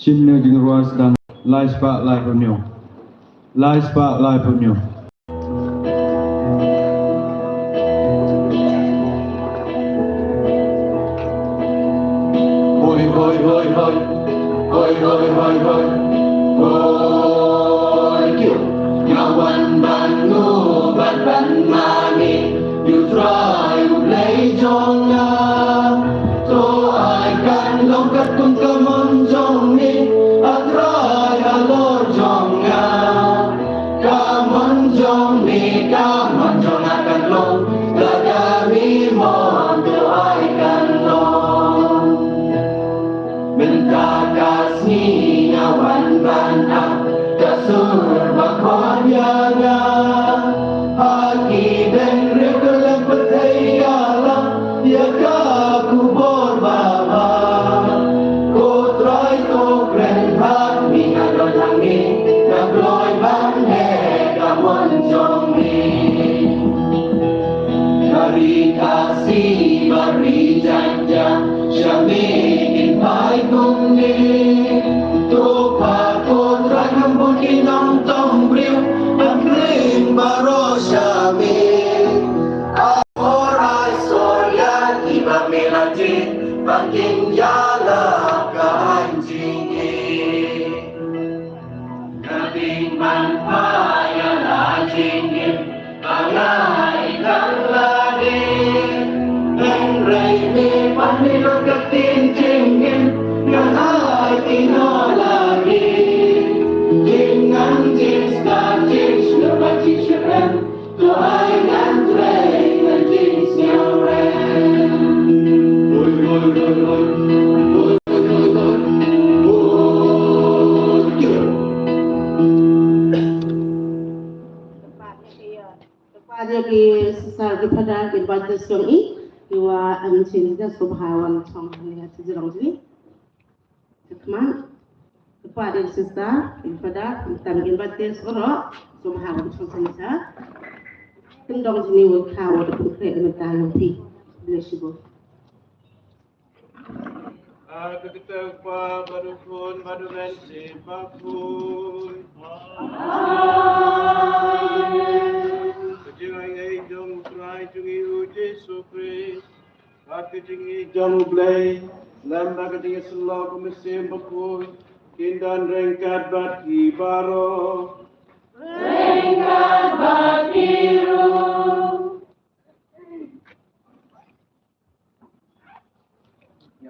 Simnya jeng ruas dan live pak live punyo, live pak live punyo. Hoi hoi hoi hoi, hoi hoi hoi hoi, hoi kyo. Nyawan banu ban mani, you try to play jonga. So I can look at kum kamon jongi, I try alor jonga. Kamon jonga kan long, gagami mon to I can long. Mentakasni nyawan bana, kasur bakonya. Haki dan regelang petayala, ya kubur baba. Ko try to grand hat, minadon langit, nagloy banghe, kamon jongi. Bari kasih, bari janja, syamikin pai kumni. Tupa ko try kambun inong tong briw, bangkring baro syami. Amorai soya tiba melati, bangking jala kanjingi. Kabing manpaya lajingin, bangai dan lagi. Engrai ni panilog katin jingin, nganai tino lagi. Jingan jins ka jins, napa jins ren, tuai ngan trai ngan jins nyawren. Hoi hoi hoi hoi, hoi hoi hoi hoi, hoi kyo. Kepada ki sesar kepada kepada sungi, kiwa amin dah subhawan song ni sejurang sini. Teman kepada sesar kepada tentang kepada surah subhawan song sini sah. Kendong sini wakau ada konkret dengan tahu bless you. Kita baru pun baru mensi bakul. Kejingai jom try jungi Yesus Kristus. Kejingai jom play. Lamba kejingai selalu mesin bakul. Kindan rengkat bati baro. Rengkat bati ru.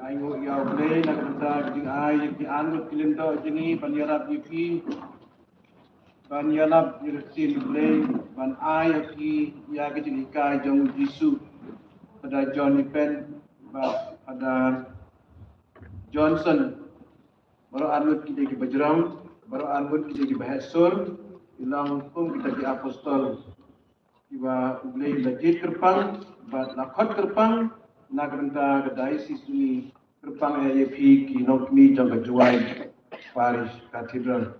Ayo ya play nak kata jing ai di anut kilinto jingi panjarap yipi. Banyanap yursin play ban ai ki ya ke jingi kai jong Yesus pada John Pen pada Johnson baru anut kita di Bajram baru anut kita di Bahasur ilang pun kita di apostol iba play legit kerpang bat lakot kerpang nak renta kedai sisuni kerpang AFP ki nokmi jang kejuai parish cathedral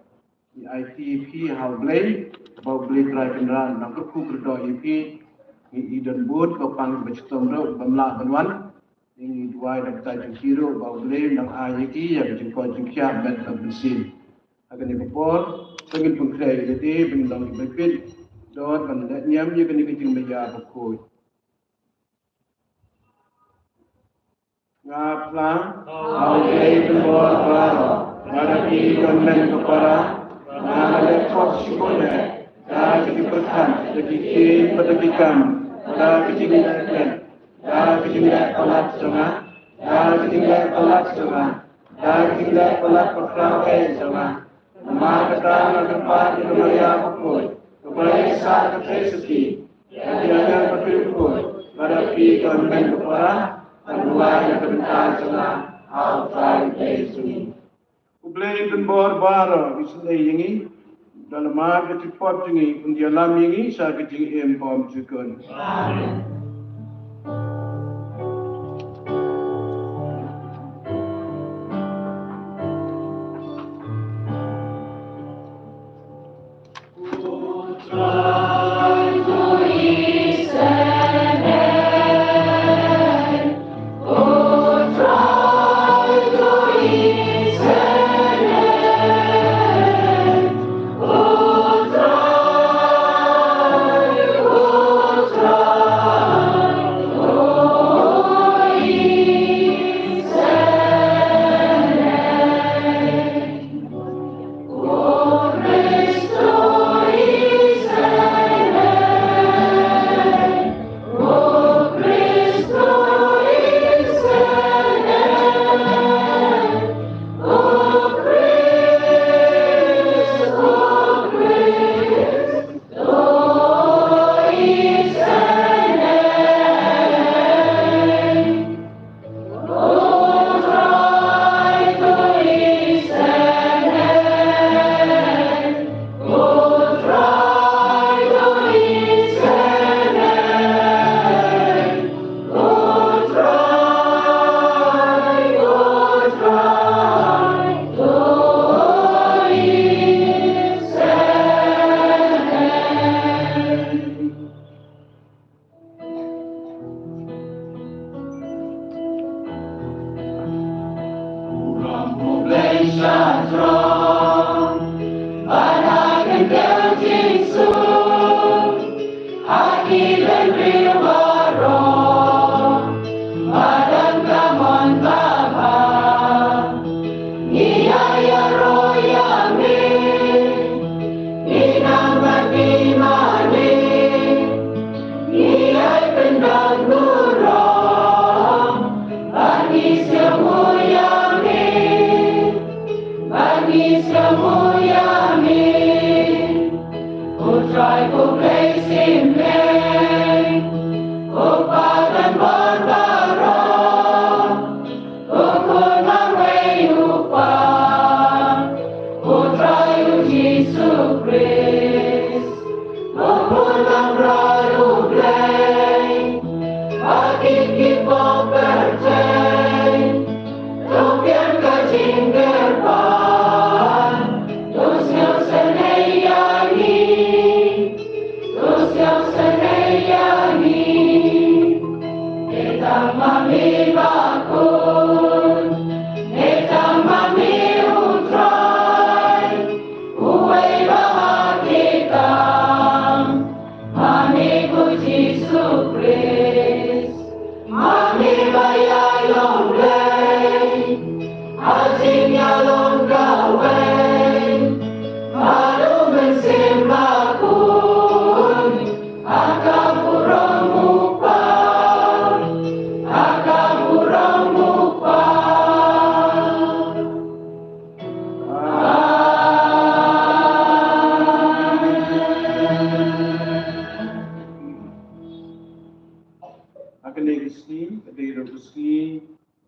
di ITP how blay about blay try kenran nak ku kerdo AFP ni Eden boat kerpang becstom ro bamla banwan ini dua dak ta hero about blay nak ayeki ya jengko jengkya bet bensin akan ni popor pengin pengkrai jadi bendang bepit dot bandak nyam ye kini kecing meja pokoi ngaplang awei tembor baro ngadaki konten kepara ngadek porsikone dah kecing perkan kecing petekikan dah kecing lekan dah kecing pelat setengah dah kecing pelat setengah dah kecing pelat perkara setengah nama kata nak tempat di Maria pokoi kepada saat keseki jangan berpikir pada pi konten kepara Anwar yang terbentang tengah outside Yesus. Ublay dan bor baro islay yengi dalam marga tipot yengi undialam yengi sa kecing empom jukun. Amen.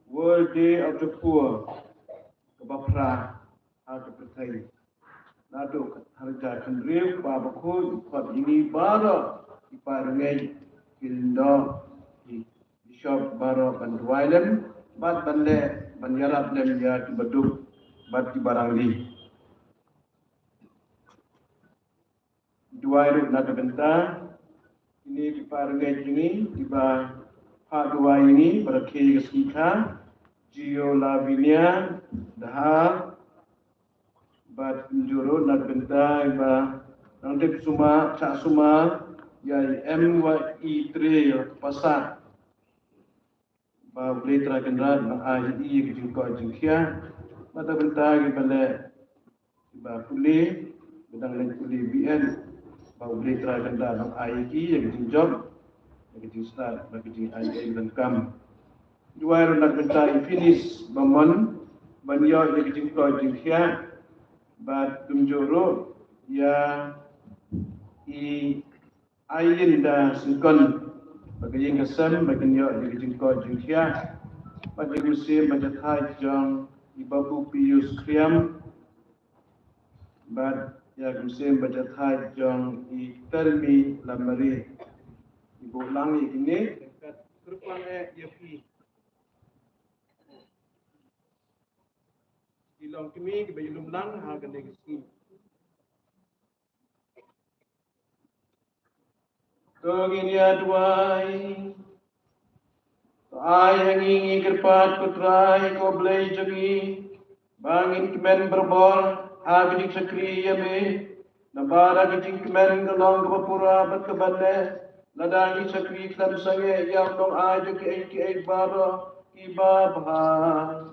World Day of the Poor kebapra agak percaya. Nado harga kendriu babakul kot ini baru iparengai kindo di shop baru banduailen bat bande banjarap lem ya dibeduk bat di barang li. Dua itu nado benta ini iparengai ini tiba pak dua ini berkei kesikha Gio Lavinia dah bat juru nak benta iba nanti suma cak suma ya MYE 3 pasar ba boleh terakan na IE ke kau jengkia mata benta iba iba pulih bedang lain pulih BN ba boleh terakan na IE yang job yang start bagi IE dan kam dua nak benta finish bamon banyo yang kau jengkia bat tumjoro ya i ailin da singkon bagi yang kesem bagi nyo di jingko jingkia bagi musim baca thai jong ibabu pius kriam bat ya musim baca thai jong i termi lamari ibu langi ini dekat kerpang ya pi Ilong kami ke bayu lumlang harga negasi. Togin ya duai, ai hangi kerpat putrai ko blai jagi, bangin kemen berbol harga dik sakri yame, nabara gijing kemen gelong kepura bat kebande, ladang sakri klam sange yang dong ai jagi ai baro ibabha.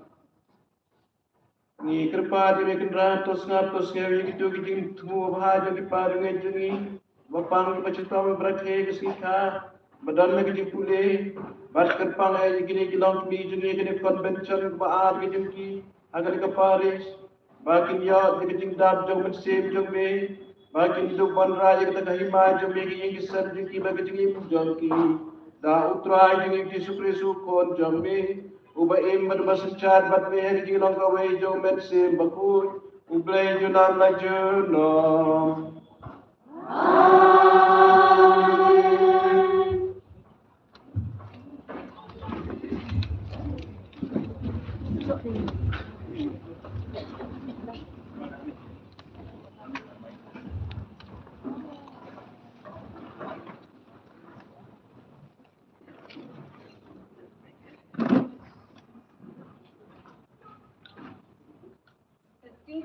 Ni kerpa di mekin tos ngewi gitu gijing tumu bahaja di parungai jengi bapang pacitong berakhe kesikha badan me gijing pule bat kerpa ngai gini gilong mi jengi gini convention baar gijing ki agar ke Paris bakin ya gijing dab jong mensim jong me bakin hidup ban raja kita kahima jong me gijing kisan jengi bagi jengi jong ki da utrai jengi ki supre sukon jong me Ubaim berbasencat bat meher gilang kawai jauh mensim bakut ublay junam la junom.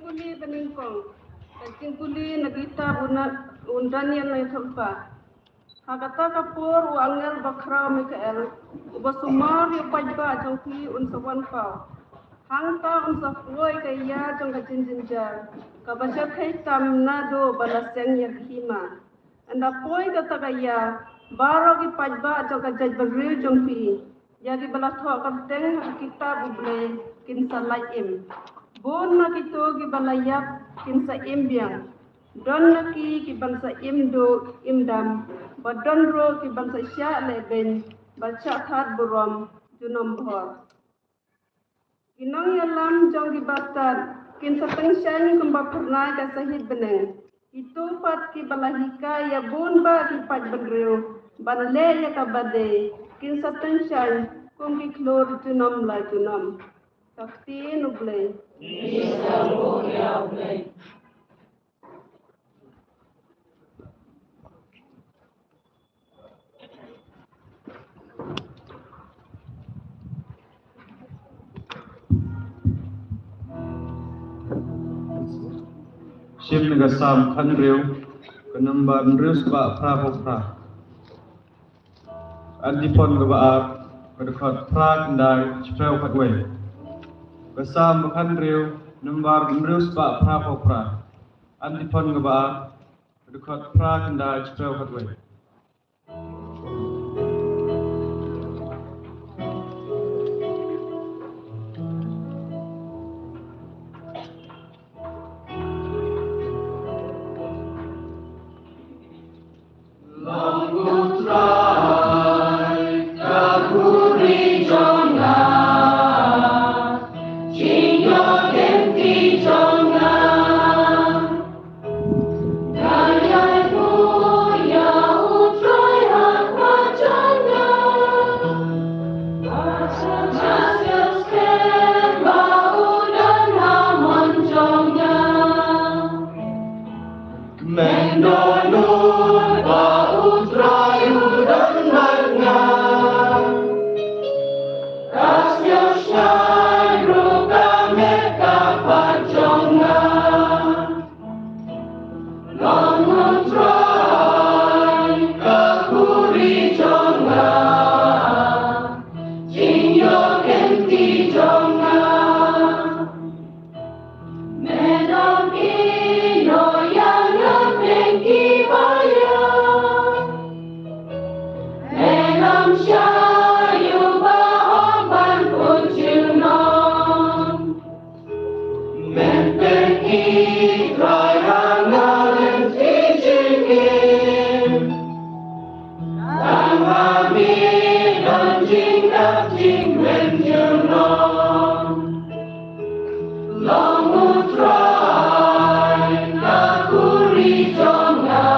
Kuli beningkong, kuli nagita undan yang lain tempat. Hakata kapur uangel bakra Mikael, ubasumar yang pajba jangki unsawan kau. Hangta unsafuai kaya jang kajin jinjar, kabasya kai tamna do balaseng yakhima. Anda poi kata kaya, baro ki pajba jang kajaj beril jangki, yagi balatho kapteng kita buble kinsalayim. Bon na kito ki balayap kinsa imbiang, don na ki bansa imdo imdam, badon ro ki bansa sya leben, baca thad burom junom bhor. Kinong yalam jong ki batad, kinsa tengsyan kumba pernah ka sahid beneng. Itu pat ki balahika ya bon ba ki paj benreo, banle ya kabade, kinsa tengsyan kum ki klor junom la junom. Sakti nublay. Sim negasam khanreu kenamba nreus ba pra pra adipon ga ba kedekot pra kendai spreu patwe gasam khanreu numbar nreus ba pra pra adipon ga ba kedekot pra kendai spreu patwe Kakuri Jonah Nonun Pautrayu dan Magna Kasyasyan Rukamet Kapajonga Longutrai Kakuri Jonga Jinyo Kenti Jonga Medom Ino Yang Nengki Baya Medom Syayu Bahoban Pujunom Menteki Rayana Lenti Jikin Tang Hami Dan Jingkap Jingwen Junom Longutrai Kakuri Jonga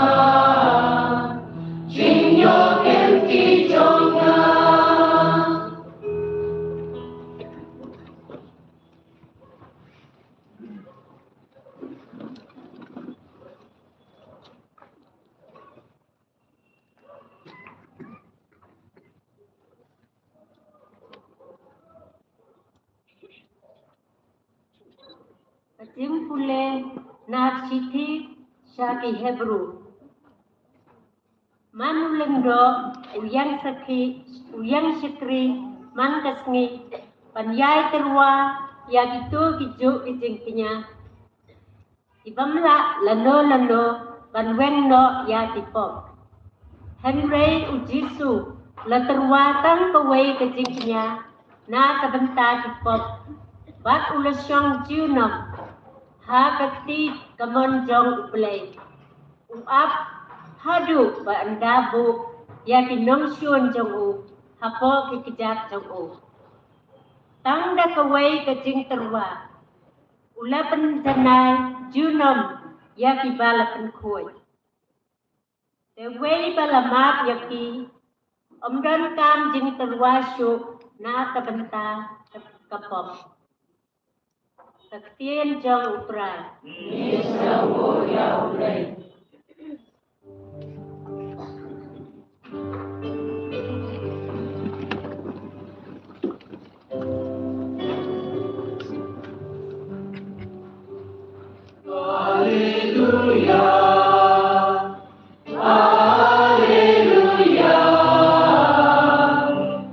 Jinyo Kenti Jonga Jim Pule Nat City Shaki Hebrew Manulendo Uyang Shikri Mangkasngi Panyai Terwa Yagitu Giju Kijingkinya Ibamla Lano Panwengno Yatipok Henry Ujisu Laterwa Tang Kawai Kijingkinya Na Kabenta Tipok Bat Ulasyong Junam Ha Kakti Kamon Jong Uplay Uap Hadu Ba Andabu Yakinong Syun Jong U Hapo Kikijat Jong U Tang Da Kawai Kajing Terwa Ulapan Janay Junam Yakibalapan Kuy Teway Balamat Yaki Omdan Kam Jing Terwa Syuk Na Kabenta Kapop Saktian Jong Upray. Nisra Moya Ulay Hallelujah Hallelujah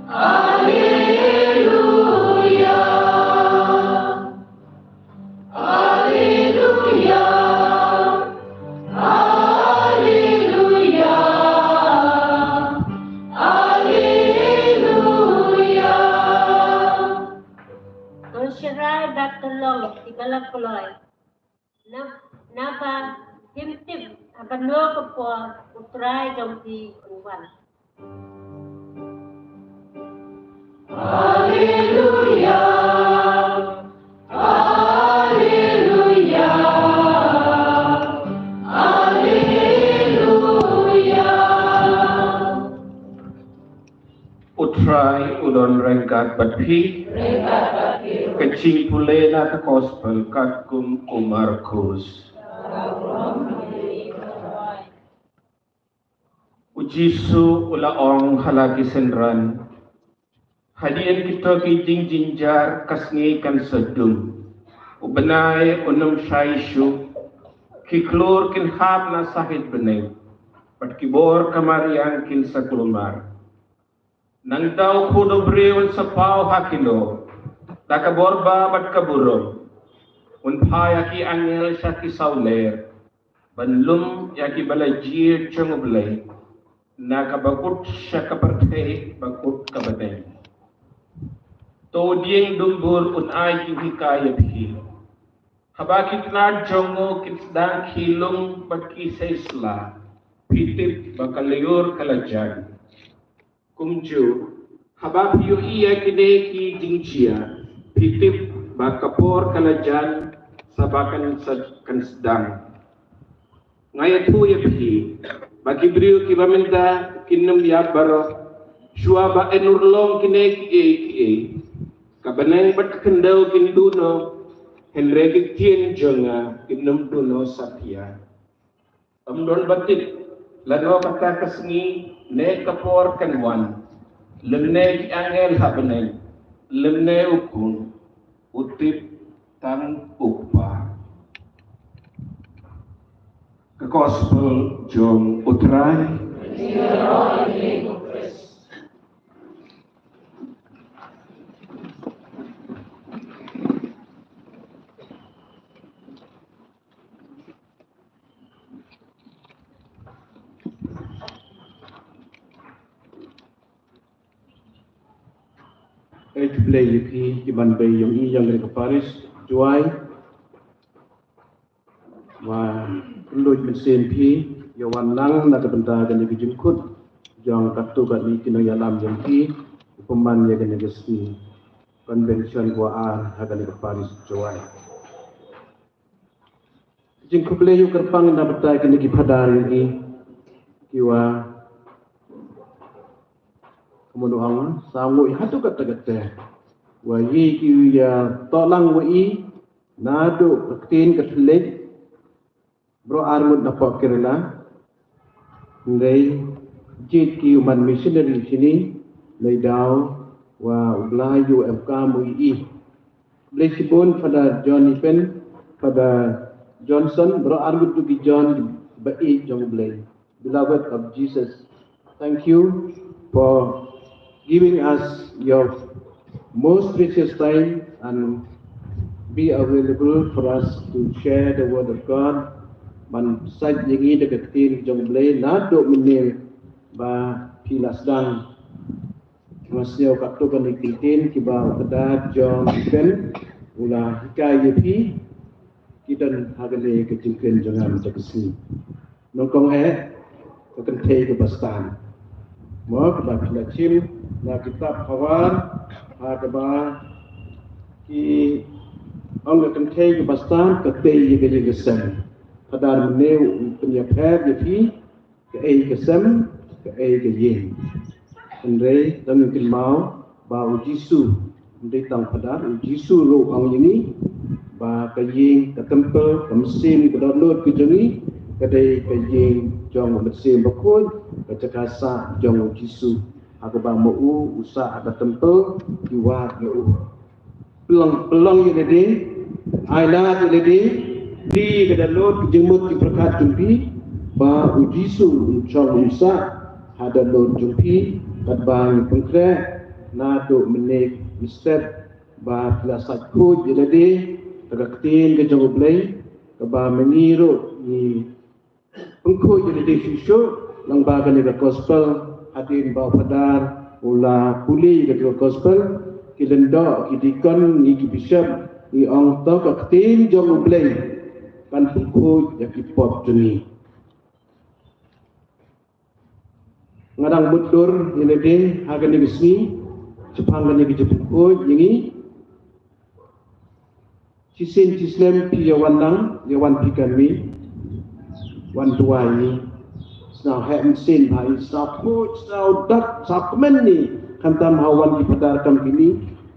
Hallelujah Hallelujah Hallelujah Hallelujah Konsyerai Batulong Tigalak Kuloy. Napa Timtip Abano Kapor Utray Jong Di Kuwan. Hallelujah Hallelujah Hallelujah Utray Udon Rengkat Batpi Kecing Pule Nata Gospel Katkum Umarkus Ujisu Ulaong Halagi Senran Hadian kita kijing jinjar kasngi kan sedum Ubenay unum syaishu Kiklur kin hab na sahid benay Pat kibor kamarian kin sakulumar Nang daw kudo brewan sa pao hakilo Nakaborba bat kaburong Unpaya ki angel siya ki sauler Banlum yaki balajir chungublay Nakabakut siya kaparte bakut kabatay Todiyeng dumbur unay ki hikayat hi Habakit na jongo kitdang hilong bat ki sa isla Pitip bakalayur kalajan Kumju habab yu iya kide ki jingcia pitip bakapor kalajan sabakan kan sedang ngayat hu ya bihi bagi beliau ki baminda kinum ya baro shua ba enurlong kine ki kabanang bat kendau kinduno henregi tien jonga kinum duno sapia Amdon batit lano kata kesengi ne kapor kanwan lemne ki angel habnai lemne ukun utip tang ukpa ke gospel jong utrai play yuki iban bay yung iyang dari Paris juai wa luj mesin pi yawan nang na kabenta gan yuki jengkut jang katu kat ni kino yalam yang pi peman ya gan yuki convention wa hagan yuki Paris juai jengkut play yuk kerpang na betai gan yuki padar yuki kiwa kemudian sanggup hatu kata-kata wayi kiya tolang wai nado ketin ketelik bro armud dapat kerana ngai jit ki human missionary sini nai daw wa ublayu MK mui blesibun pada John Ipen pada Johnson bro armud tu ki John bai jong blay beloved of Jesus, thank you for giving us your most precious time and be available for us to share the word of God. Man saj yengi dekat tin jong blay nado menil ba pilasdang masyo kapto kan ikitin kiba pada John Ben ula hikai yepi kidan hagale kecingken jangan tekesi nongkong akan thei ke bastan mo ba pilachim na kitab Hawan Hakaba ki ang kantay ke bastan katay ye gesem padar meneu punya pher ye ke gesem ke ye andre dan mungkin mau ba ujisu ndai tang padar ujisu ro ang ini ba ke ye ke tempel ke mesin ke download ke jengi kadai ke ye jong mesin bakoi ke cakasa jong ujisu Hakaba mau usah ada tempel jiwa yo pelang ye de aila ye de di kada lot jemut ki berkat jumpi ba ujisu chong usa ada lot jumpi kat bang pengkre na do menek mister ba kelasat ko ye de tagaktin ke jong blay ka ba meniro ni pengko ye de shisho lang ba ka gospel hadin bawa padar ula puli ke gospel kilendo kidikon ni bishop ni ong to kaktin jong blay kan pungko ya kipop jeni ngadang budur ini de hagan ni bisni jepang ni jepungko yengi cisin cislem pi yawanang yawan pikan mi wan tuai now hem sin hai saput sau dak sapmen ni kantam hawan di padarkan kini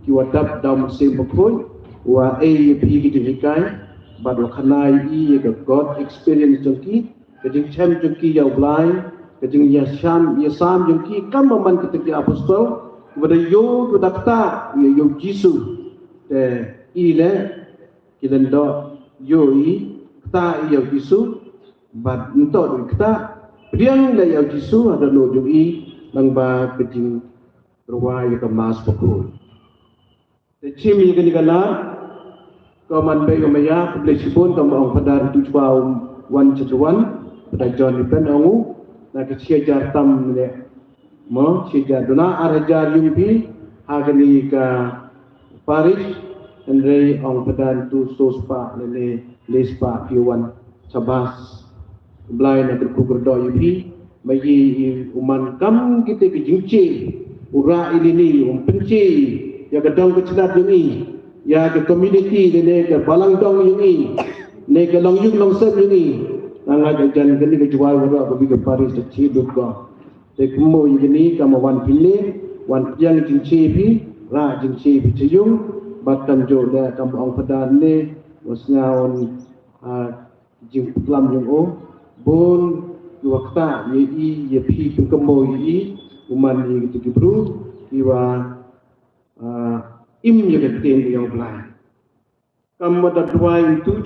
ki wadap daum sim pokoi wa pi ki dikai bad khanai i ke God experience jongki ke jing chem jongki ya blai ke jing yasam jongki kam man ketika apostol kepada yo dakta yo Yesu de ile kilendo yo i ta yo Yesu bad untuk kita Priang la yaw Jisu ada lo jui lang ba kejing ruwai ke mas pokul. Te chimi ke digala ko man be maya ble sipon ko ong padar tu chwa wan chatuan pada John Ipen ongu na ke jar tam le mo jar dona arjar yumpi hagani ka Paris andre ong padar tu sospa le lespa piwan cabas Blay na berkuberdo yupi bagi uman kam kita kejingci ura ini penci ya gedong kecelat ini ya ke community ini ke balang dong ini ne ke longyung longsep ini nanga jajan kini ke jual ura bagi ke Paris kecil juga te kemo ini kamu wan pilih wan piang jingci pi ra jingci pi ciyung batam jo da kamu ong padan ne wasnya on jing plam yung o bon wakta ye pi kemo yi uman ye gitu bro iwa im ye ten yang blai kamu ada dua itu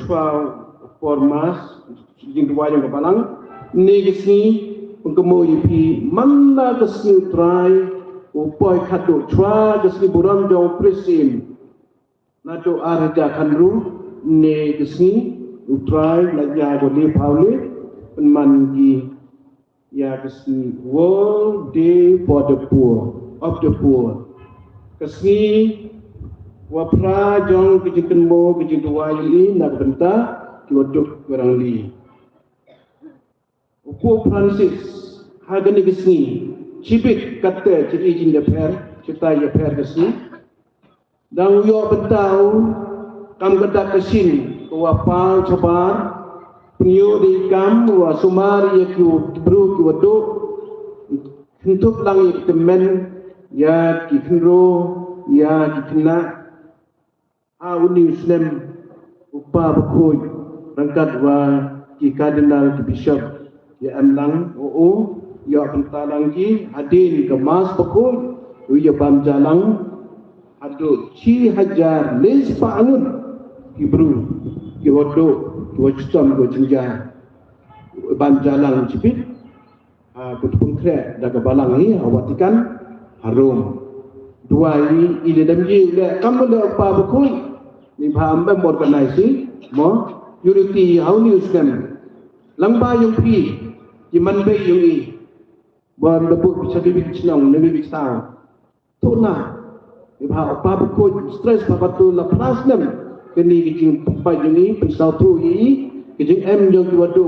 formas jing dua yang kebalang negasi kemo ye pi mana kesni try upoi kado try kesni buram jauh presim nado araja kanru negasi utrai lagi boleh pauli penmangi ya kesni World Day for the Poor of the Poor kesni wapra jong kejikan mo kejidua ini nak benta kiwaduk kurang li Upo Francis hagan kesni cibit kata ciri jin leper cerita leper kesni dan yo betau kam kedak kesin wapal cabar Penyu di kam wa sumar ya kiu bru ki wadu untuk lang temen ya ki kro ya ki kena uni muslim upa bakoi rangkat wa ki kardinal ki bishop ya amlang o ya pentalang ki hadin ke mas bakoi ya bam jalang adu ci hajar les pa angun ki bru ki wadu wajibam go jenja ban jalan cipit betul kre daga balang ni awatikan harum dua ini ile damji le kamu le apa bekul ni pham be organize mo unity how news kan langba yung pi jiman be yung i bon lebu bisa bibik senang nabi bisa tuna ni pham apa bekul stress apa tu la plasnem kini kijing pempai jengi pensau tu i kijing jong wadu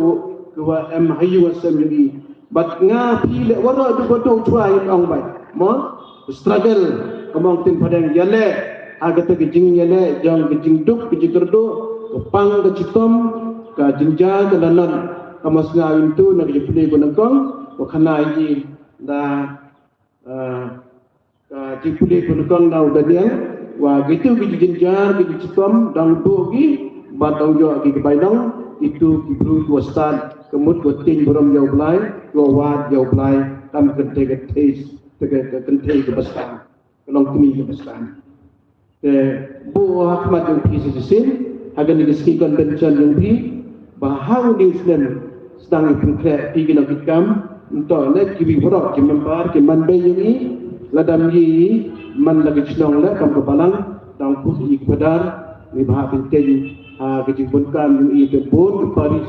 dua hayu asam jengi bat nga pi le wara du wadu try ong bai mo struggle kamong tin padang yale agata kijing yale jong kijing duk kijing kerdo pang ke citom ka jinja ke lanan kamas nga itu na kijing pili ko nagkong wakana i da ka kijing pili ko nagkong na udanian wa gitu gitu jenjar gitu citom dang dogi batang jo gi baidang itu kibru wastan kemut gotin buram jau blai go wat jau blai tam kente ke tes kente ke bestan kelong kemi ke bestan te bu hakmat yang kisi sin agan di ski convention yang bi bahau di Islam sedang konkret igi nak ikam untuk net kibi borok ki membar ki manbe yang ladam yi man lagi cenong le kam kebalang dang pusi kepadar ni bahak penting kejibunkan i ke bon Paris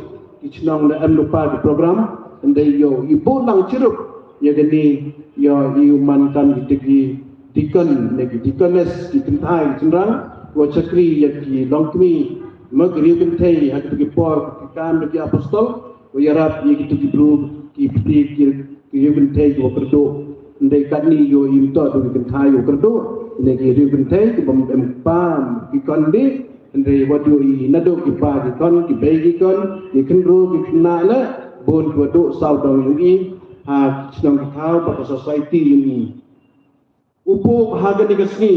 cenong le am lupa di program andai yo i bolang cirup ya gani yo i mantan di dikon lagi dikones di tentai cenrang wa cakri ya ki longkmi magri pentai hak di por kan di apostol wa yarab ye gitu di bru ki pentai wa perdo ndai kadni yo imto do kan thayo kerdo negi riben thai ki bam empam ki konde ndai wadu i nado ki pa ki kon ki be ki kon ki khnro ki na la bon wadu sau dong yi ha chnong ki thau pa society ni upo haga ni kasni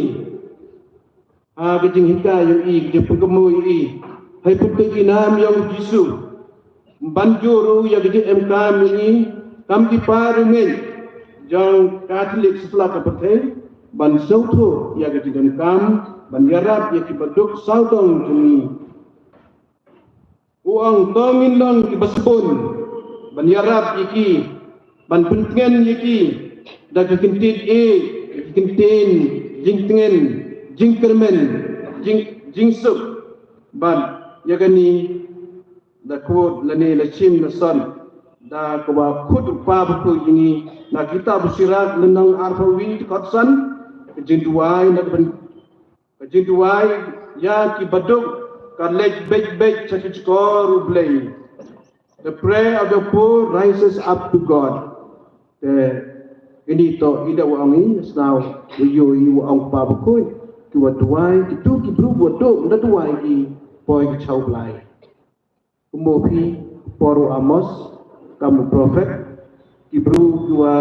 ha ki jing hika yo i ki pugamo yi hai putte ki nam yo jisu banjuru ya ki empam ni kam ki pa rumen jang Katolik setelah kepercayaan ban sauto ya ke dan kam ban yarab ya ke beduk sautong jeni uang tomin long ke basbon ban yarab iki ban pentengan iki da ke kentit kentin jingtengen jingkermen jingsuk ban ya gani da ko lane la chim na son da ko ba khud pa bu ini na kita bersirat lenang arfawi kotsan jinduai na ben jinduai ya ki baduk ka lej bej chakikor ublei the prayer of the poor rises up to God ini to ida wangi now yo yu ang pa bu ki wadwai itu ki bru bodok nda tuai ki poi ki chau blai kumopi poro amos kamu prophet Ibru dua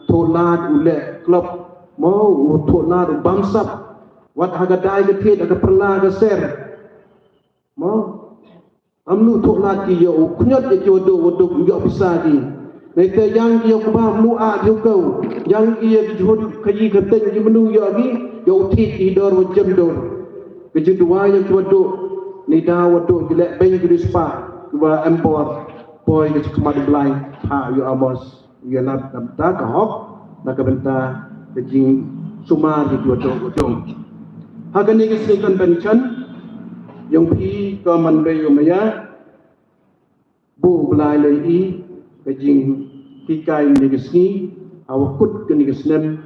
tolad ule klop mau tolad bamsap wat haga dai ke pet aga perla aga ser mau amnu tok lagi yo kunyat yo do yo bisa di nete yang yo ba mu a yo kau yang ia dijud kaji keteng di menu yo gi yo ti dor jem dor keju dua yang do ni da wado gelek ben di spa dua empor boy ke kemadi belai ha yo amos yo nat da ka hok na ka benta keji sumar di do hagan ni kesenikan penchan yang pi ko man be yo maya bu belai le i kejing pikai ni kesni awakut ke ni kesnem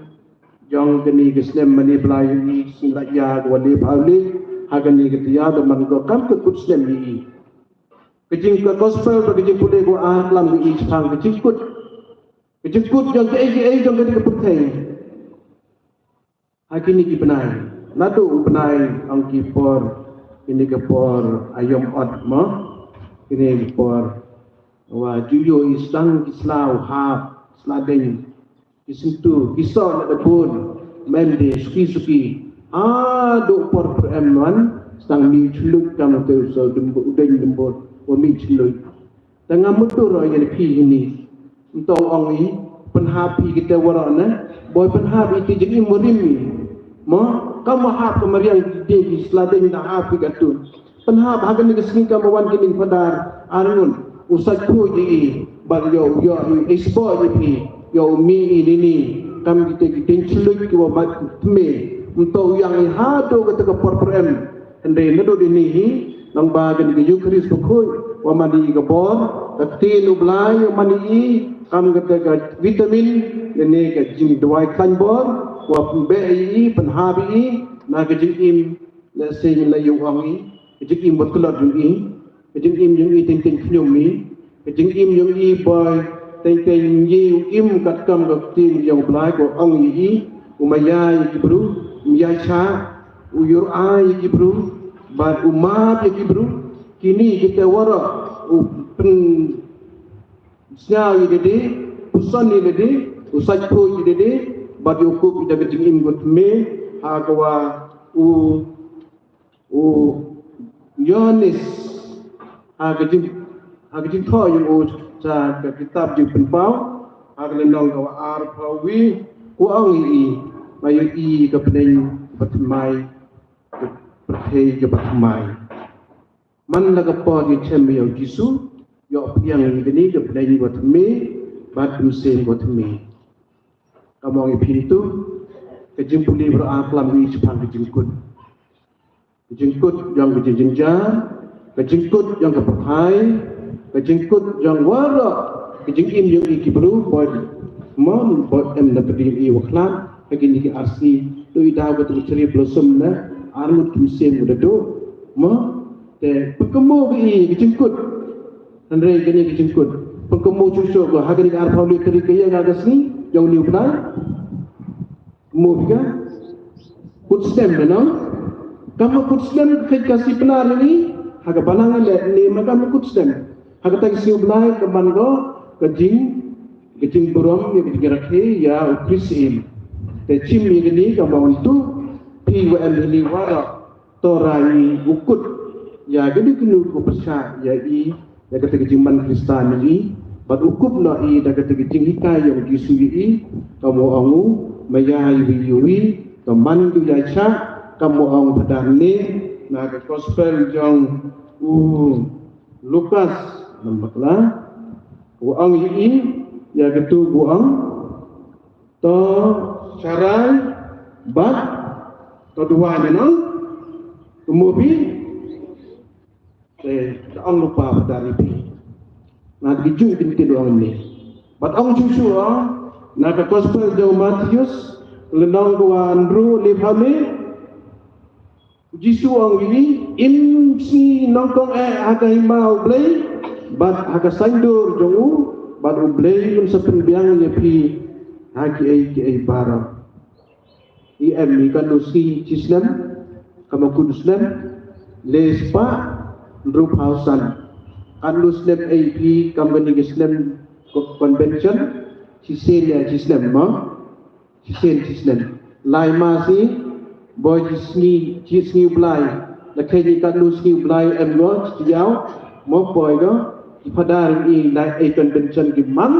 yang ke ni kesnem mani belai i singla ya ko le bhaule hagan ni ketia do man ko kam ke kut snem i kejing ke gospel ke kejing pule ko lam i chang kejing kut yang ke yang ke putai hakin ni ki benai nadu benai ang ki por ini ke por ayom ot mo ini ke por wa juyo istang kislau ha sladeng kisintu kisau nak pun mende suki do por M1 stang mi chuluk kam te so udeng dembot wa mi chuluk tengah mutur yang pi ini untuk ong ni penhapi kita warana boy penhapi ti jadi murimi mo kamu hap kemarian di seladeng dah hap gatu penhap hagan ni kesini kamu wan kini padar arun usai ku ji bag yo expo ji yo mi ini kam kita celuk ki wabat me untuk yang hado kata ke porprem ende nedo ini nang bagan ke yukris pokoi wa mani ke bor tinu blai mani kam kata ke vitamin ini ke jing dwai kan bor wa bei penhabi na ke jing im la sing la yu wangi ke jing im botulot jing ke jing im jing i ting knyum mi ke jing im jing i boy ting yi im kat kam ke tin yang blai ko ong yi umaya yi bru umaya cha uyur ai yi bru ba umat yi bru kini kita wara pen sia yi de usan ni de usaj pro yi de bagi hukum kita kejengim gotme agwa u Yohanes agajing tho yung u sa kitab di penpau aglenong ka ar pawi ku ang i mayu i ka peneng patmai perhei ke patmai man la ka po di chem yo jisu yo piang ni ke peneng gotme bat musen gotme kamu yang pintu kejemput libro aklam ini cepat kejemput yang kejengjar kejemput yang kepakai kejemput yang wara kejengim yang ikibru buat mom buat dapat di waklan begini ke arsi tu ida betul ceri blossom na armut kimsen udah do mo te pekemu bi kejemput andre gini kejemput pekemu cucu ko hagani arpauli keri kaya gagasni yang ni benar, mungkin kutsem benar. Kamu kutsem kasih benar ini, agak balangan ni macam kutsem. Agak tak siu benar keman go kejing burung yang dikirakan ya ukrisim. Tecim ini kamu untuk PWM ini wara torai ukut ya jadi kenu kupesah ya ya kata kejimban Kristen ini. Bad ukup na i dagat kejing hikay yang disui kamu angu mayai wiyui kaman du yacha kamu ang padane na ka gospel jong Lukas nambakla ku ang i ya getu ku ang to sarai bad to dua neno kemubi ang lupa padari pi na dijung pinti doang ni. Bat ang cucu na ka gospel de Matius lenong dua Andrew lebame Jisu ang ini im si nongkong aga himau blay bat aga sandur jongu bat blay kun sepen biang ni pi haki ai bara ni kan lusi Islam kama kuduslam lespa drup hausan Al-Muslim AP Company Islam Convention Sisilia Islam ma Sisilia Lai Masi Boy Jisni Blai La Kenya Kat Lusni Blai and Watch Tiao mo poi do padar i na e convention ki man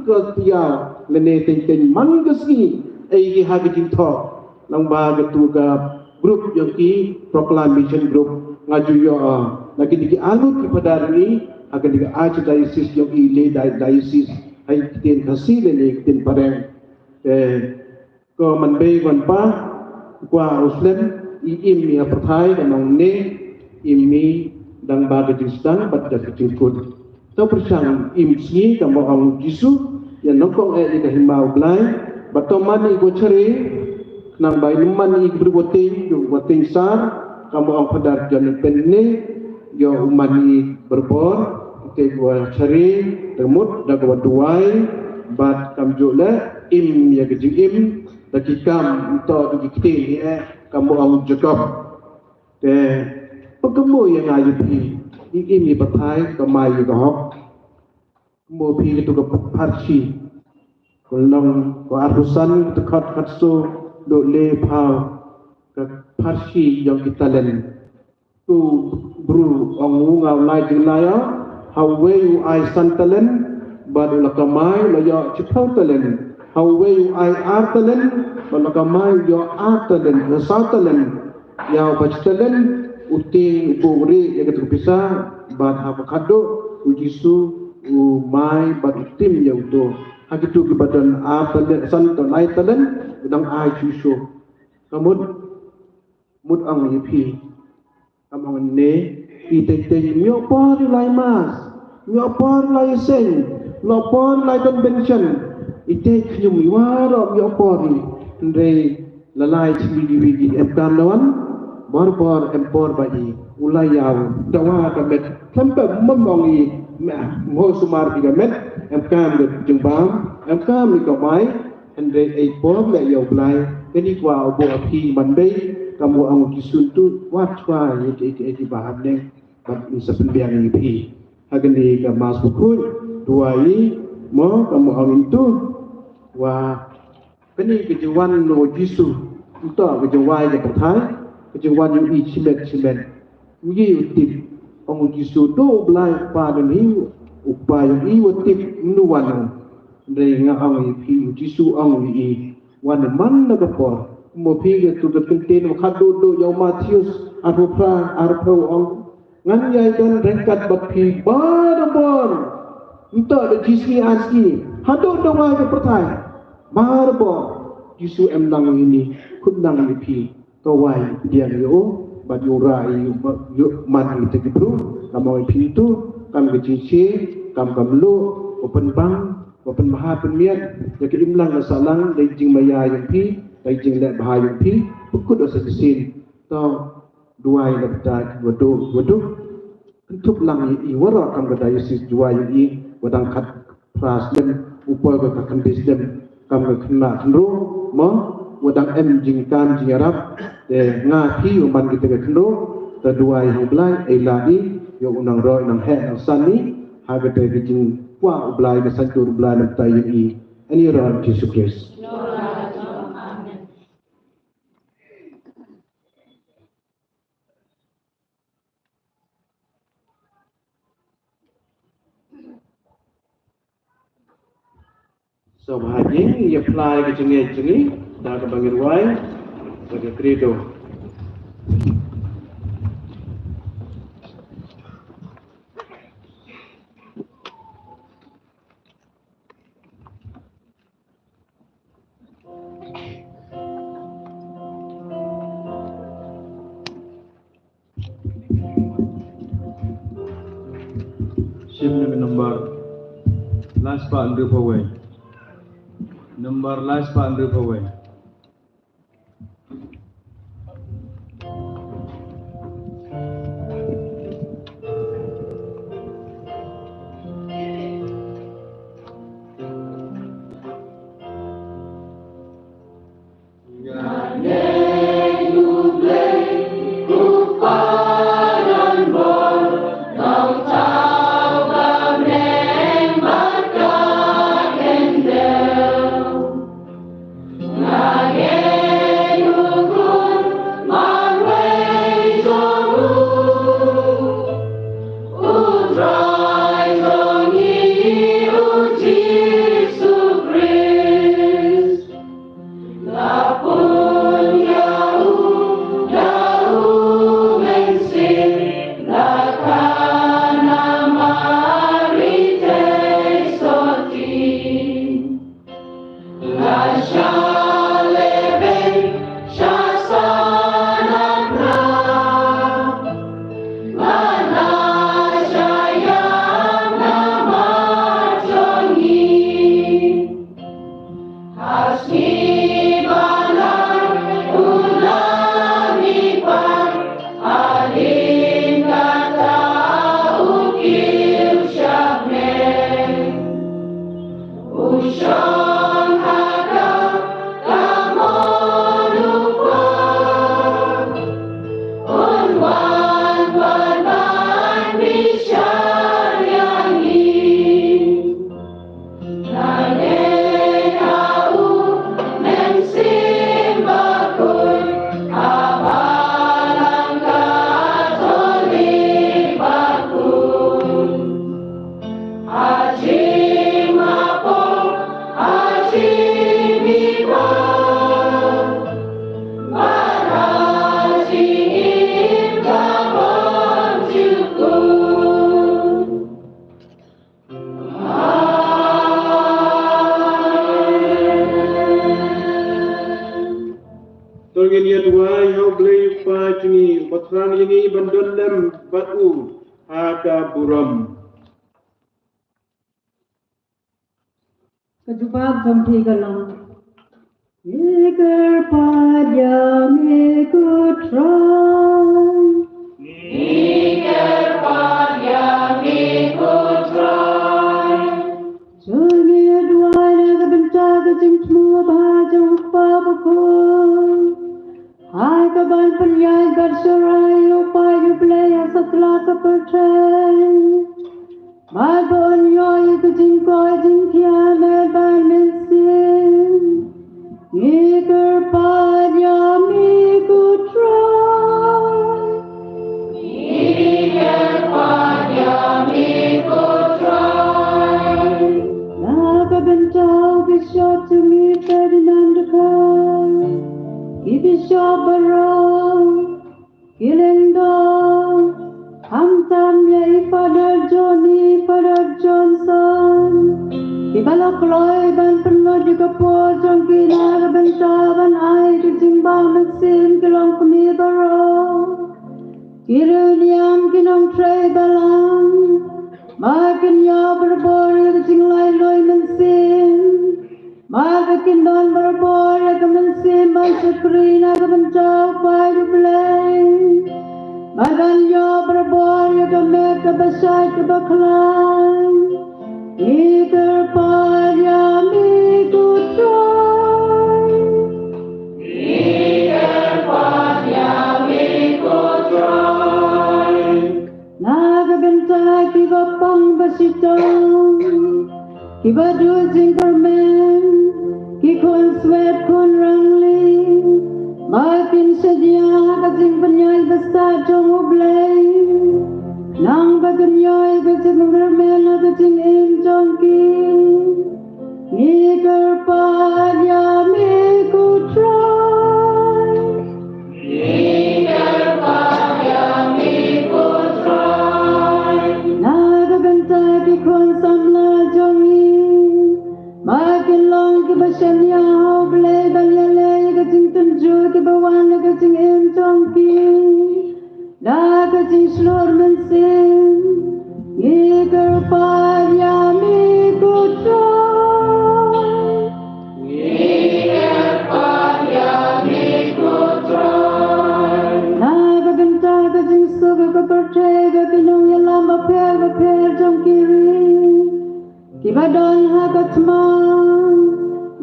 ko tia lene ten man ko si e ki hagin to nang ba tu ga group yang ki proclamation group ngaju yo lagi di alut ki padar ni akan di archdiocese yang i le diocese ai ten khasi le ten pareng ko man be wan pa qua Muslim im mi apathai kanong ne imi dang baga jistang bat da kut to persang im si kamo ang Jisu yan nokong di kahimau blai batoman i go chari nang bai man i berboting yo boting sar kamo ang padar jan penne yo umani berbor ke go chari temut da go duai bat kam jole im ya gejim dakikam to dikiti kamu ang Jacob pagkamu yang ayu pi ini pathai kamai ko hok mo pi itu ko parsi kolong ko arusan dekat katso do le phao ka parsi yang kita len tu bru ang ngau lai jing lai how way you I santalen badu lakamai la ya chipau talen how way you I artalen balakamai yo artalen nasatalen ya bachtalen uting buri ya ketupisa bad avocado ujisu umai bad tim ya uto hakitu ke badan artalen santo naitalen udang ai chuso kamud mud ang yipi amang ne itete myo par lai mas myo par lai sen lo par lai convention ite khnyum iwaro myo pori ndre lalai chidi empam lawan bor empor bagi ulai yaw dawa kamet sampai memongi mo sumar 3 met empam de jengbam empam ni kamai ndre ei pom le yaw blai keni kwa obo api mandai kamu ang kisuntu watwa iti baham ne bat isapen biang ipi hagani ka mas bukun duai mo kamu ang itu wa kini kejuan no Jisu untuk kejuan yang pertama kejuan yang cimet uji utip ang Jisu do belai pada ni upaya i utip nuwan dari ngahang i Jisu ang i wan man na kapor mo pige tu kepentin khadu do yaw Matius arupra arpau ang ngan yai dan rengkat bapi barbar untuk de Jisu asli hadu do wa ke pertama barbo Jisu emlang ini kudang lipi kawai dia yo bajurai yo man itu bro kamu itu kamu kecici kamu lu open bank open maha pemiat jadi imlang salang dari jing maya yang pi dari jing lek bahaya yang pi pukul dosa kesin to dua yang dapat waduh untuk lang i wara kamu dayusis dua yang i wadang kat prasden upaya ke bisden kamu kena kendro mo wadang jing Arab ngapi uman kita ke kendro kedua yang belai elani yo unang ro nang he nang sani haga te jing wa belai ke santur belai nang tayi ini ro Yesus Kristus so bahagi ia apply ke jengi dah ke bagi ruai bagi credo sim number last part under away number last part under away Nah Matrang ini bandolem batu Haka buram Kejubab jampi galang. Iker pada mekut ram. Jangi adwai naga bentah kecing semua bahaja upah bukul. Hai kaban penyai garsurai upah yublaya setelah kepercayaan. Magon yoy kecing koi jing kiamat ban mensin. Iker pada mekut ram. Naga bentau bishop to me Ferdinand Bishop Barrow Kilendon Hamtam Yai Father Johnny Father Johnson Ibalok Loy Ban Penlo juga Pojong Naga bentau ban ai Kejimbang Mesin Kilong Kumi Barrow Kiruniam Kinong Trey Balang Makin ya berbor ya kecing lai loi mensin Makin don berbor ya ke mensin Bangsa kri na ke bencau pai ke belai Makan ya berbor ya ke mek ke besai ke baklan Iker pad ya mikut try Naga bentai kiba pang basitang Kiba duzing kermen Kikon sweat kon rangling Makin sedia kacing penyai besar jong ublay Nang baganyai kacing kermen kacing im jongki Niker pad ya mikut try Naga bentai di kon samla jongi Makin long ki basyan ya blay balyalay kacing tunju ki bawan kacing im tongki Da kacing slur mensin Iker pad ya mikut Naga bentai kacing suka kepercaya Kinong yang lama per jong kiri Kibadon hakatman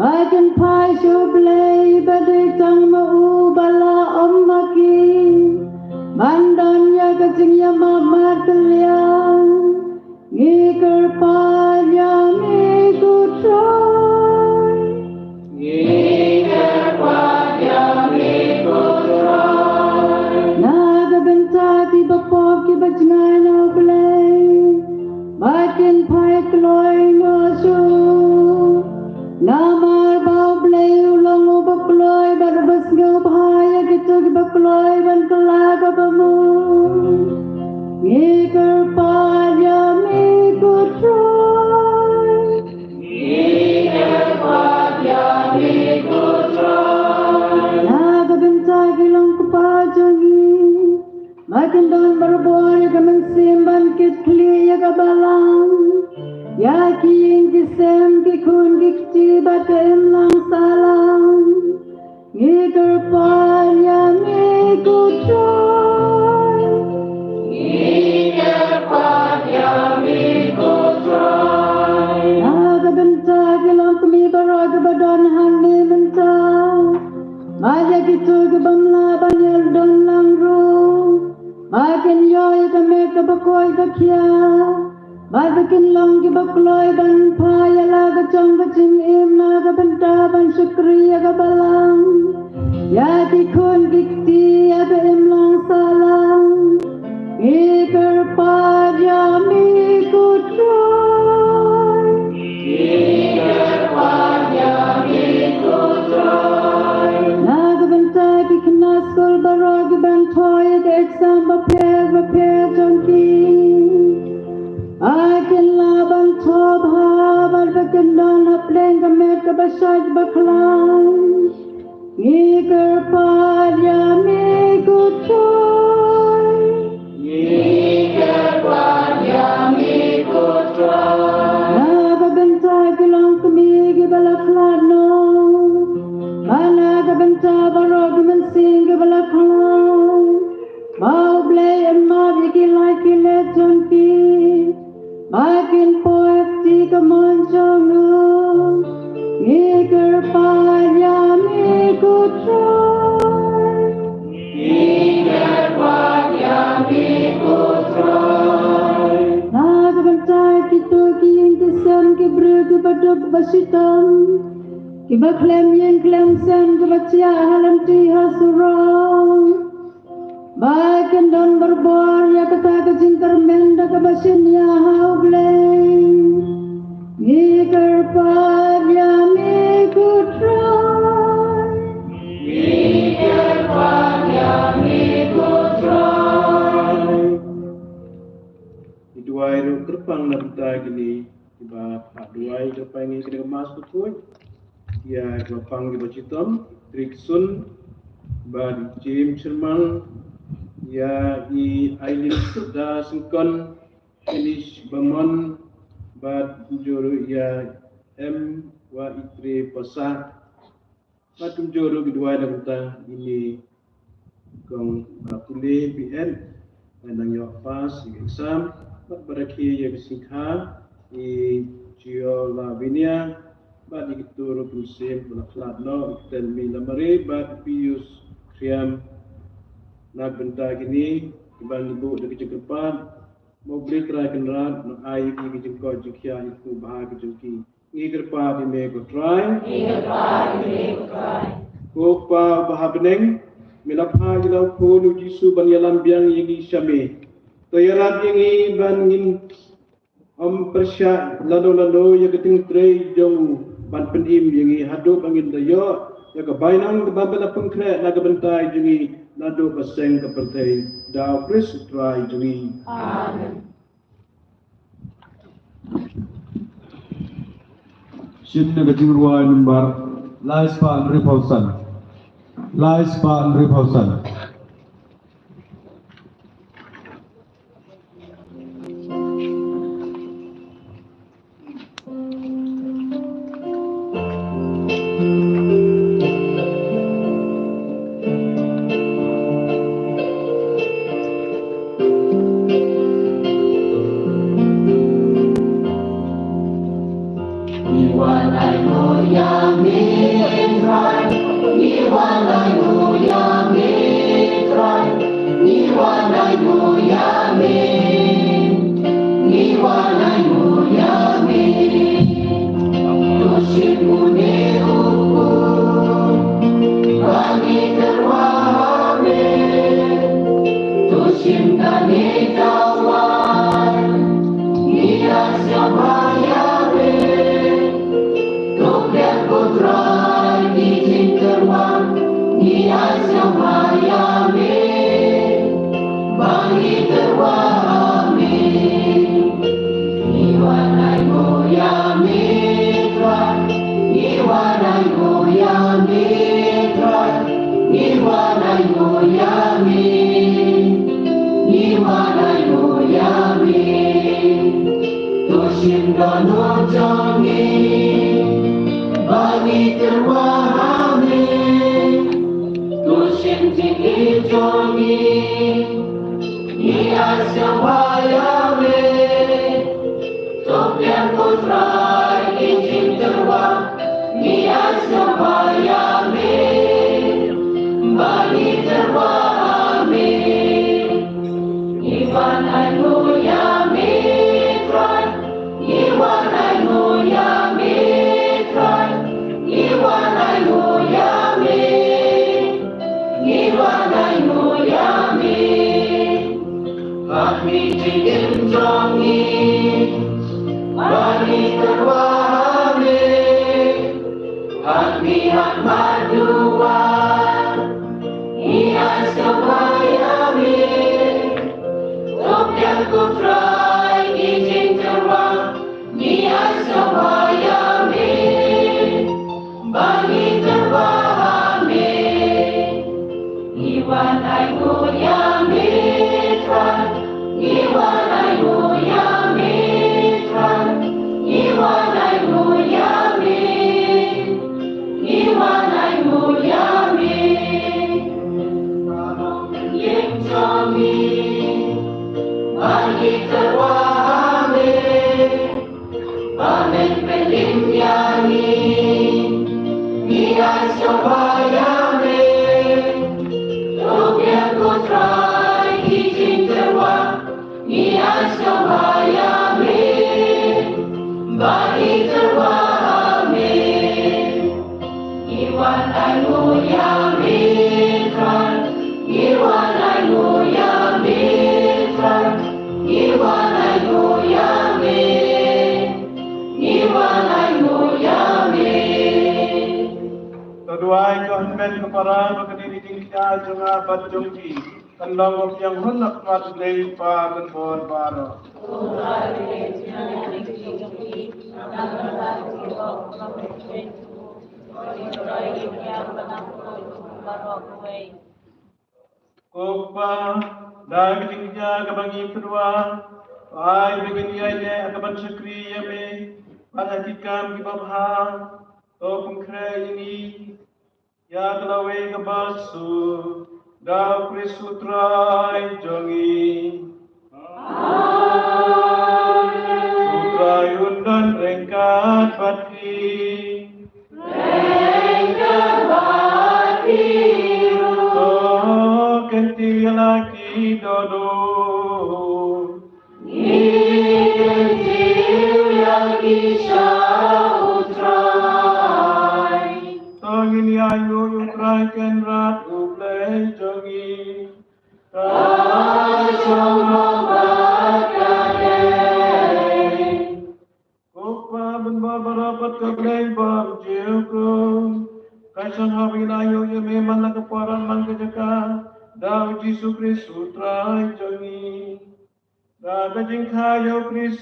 Makin pai syublay Badai tang mau bala om maki Mandan ya kacing ya mamar kalian Iker pad ya mikut try Naga bentar tiba pop ki bajnai na blay Makin pai kloy ngasu Namar bau blay ulang ubak kloy Barbas ngau bahaya gitu ki bakloy ban kelaga bamu Iker pad ya mikut try Naga bentar kilang kepajongi Makin don berbor ya ke mensimban kit kli ya ke balang Ya kiing kisem kikun kikci bata imlang salang Iker pad ya mikut try Naga bentar kilang kemi barag badon hangni bentar Maja gitu ke bamla banyal don langru Makin yoy ke mek ke bakoy ke kia Makin long ke bakloy ban paya laga chong kacing im naga benta ban syukri ya ke balang Ya dikun kikti ya ke im lang salang Iker pad ya mikut try Naga benta ki kena skol barag ban toy ke exam baper jongki Akin laban tob habar bekendon apleng kemet ke basaj baklan. Iker pad ya mikut basitam kiba klem yen klem sen kebacia halam ti hasurang baik don berbor ya kata kejingkar menda kebasin ya haubleng Nikerpad yami kutrai Nikerpad yami kutrai Iduai ru terpang nabta gini Iba pak duai terpangi kena kemas kutui Ya iba pang iba citom Triksun Ba di Jim Cermang Ya i Ailin da sengkon Inish Bamon Bat juru ya wa itri pasah batum juru kedua dan ini kong kuliah BN dan yang pas exam bat beraki ya bisingha i jio lavinia bat itu rupusim pelaklat no telmi lamari bat pius kriam nak benta gini ibang ibu dari cekepan mau beli kerai kendaraan, nak air pergi jengkau jengkia itu bahagia jengki. Ngiger pa di mego try. Kopa bahabeneng, melapha jilau polu jisu ban yalam biang yengi syame. Toyarat yengi ban ngin persya lado ya keting trei jong ban pendim yengi hadu bangin dayo ya kebainang kebabala pengkret naga bentai jengi nado paseng kepertai dau Kris try jengi. Amen. Shin na gajing ruwa number Lais pa Andri Pausan. Bagi terwahami ben kepara bakani ding kita jonga bat jongki kan long yang hendak mat dei pa ben bor baro Kopa dah tinggal ke bagi kedua ai begini aja akaban syukri ya me pada tikam di babha to pengkre ini ya kelawe ke basu dau krisutrai jongi sutrai undan rengkat pati kenti lagi dodo tangin ayu utrai ken rat uplay jongi Kopa ben barapat ke play bab jilko Kaisang habin ayo ya memang nak keparan mang kejaka Dau Yesus Kristus trai jongi Da kajing kayo Kris